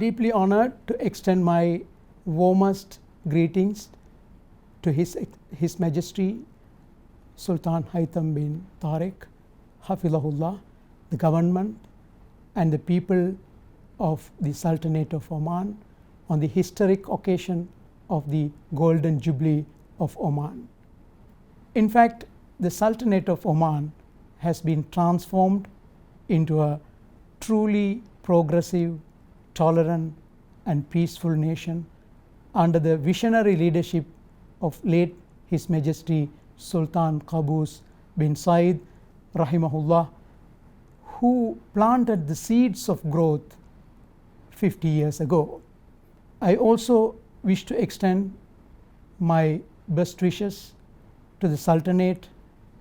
deeply honored to extend my warmest greetings to His Majesty Sultan Haitham bin Tariq, Hafizahullah, the government and the people of the Sultanate of Oman on the historic occasion of the Golden Jubilee of Oman. In fact, the Sultanate of Oman has been transformed into a truly progressive, tolerant and peaceful nation under the visionary leadership of late His Majesty Sultan Qaboos bin Said rahimahullah, who planted the seeds of growth 50 years ago. I also wish to extend my best wishes to the Sultanate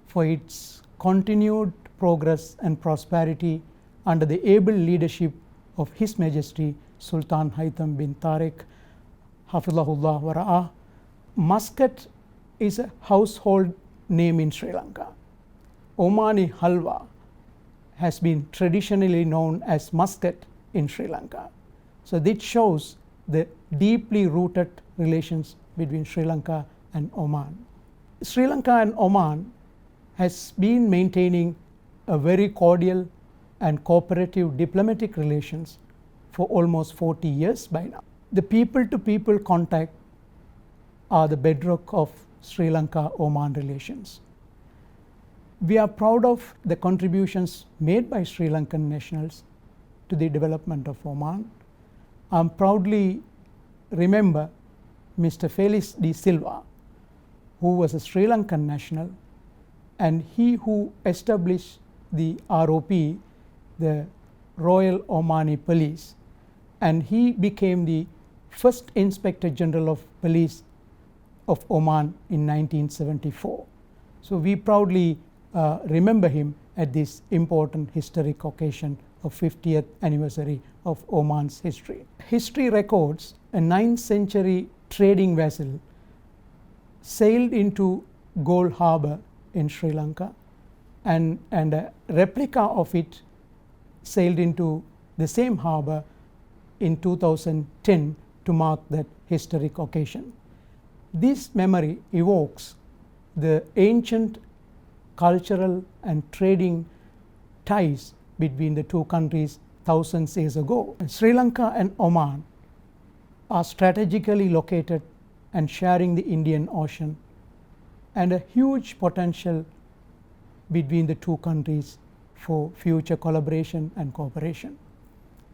for its continued progress and prosperity under the able leadership of His Majesty Sultan Haitham bin Tariq, Hafizahullah wa Ra'ah. Muscat is a household name in Sri Lanka. Omani halwa has been traditionally known as muscat in Sri Lanka. So this shows the deeply rooted relations between Sri Lanka and Oman. Sri Lanka and Oman has been maintaining a very cordial and cooperative diplomatic relations for almost 40 years by now. The people-to-people contact are the bedrock of Sri Lanka-Oman relations. We are proud of the contributions made by Sri Lankan nationals to the development of Oman. I proudly remember Mr. Felix de Silva, who was a Sri Lankan national, and he who established the ROP, the Royal Omani Police, and he became the first Inspector General of Police of Oman in 1974. So we proudly remember him at this important historic occasion of 50th anniversary of Oman's history. History records a 9th century trading vessel sailed into Galle Harbour in Sri Lanka, and a replica of it sailed into the same harbour in 2010 to mark that historic occasion. This memory evokes the ancient cultural and trading ties between the two countries thousands years ago. Sri Lanka and Oman are strategically located and sharing the Indian Ocean, and a huge potential between the two countries for future collaboration and cooperation.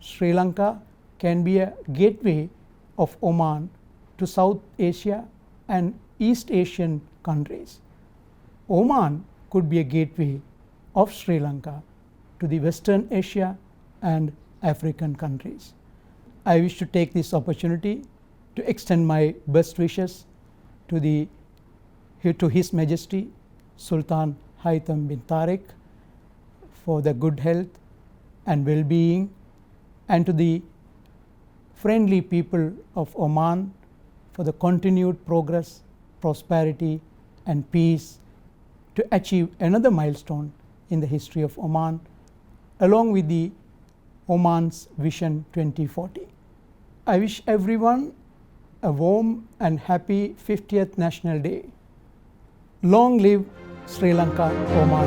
Sri Lanka can be a gateway of Oman to South Asia and East Asian countries. Oman could be a gateway of Sri Lanka to the Western Asia and African countries. I wish to take this opportunity to extend my best wishes to His Majesty Sultan Haitham bin Tariq for the good health and well-being, and to the friendly people of Oman for the continued progress, prosperity and peace to achieve another milestone in the history of Oman, along with the Oman's Vision 2040. I wish everyone a warm and happy 50th National Day. Long live Sri Lanka Oman.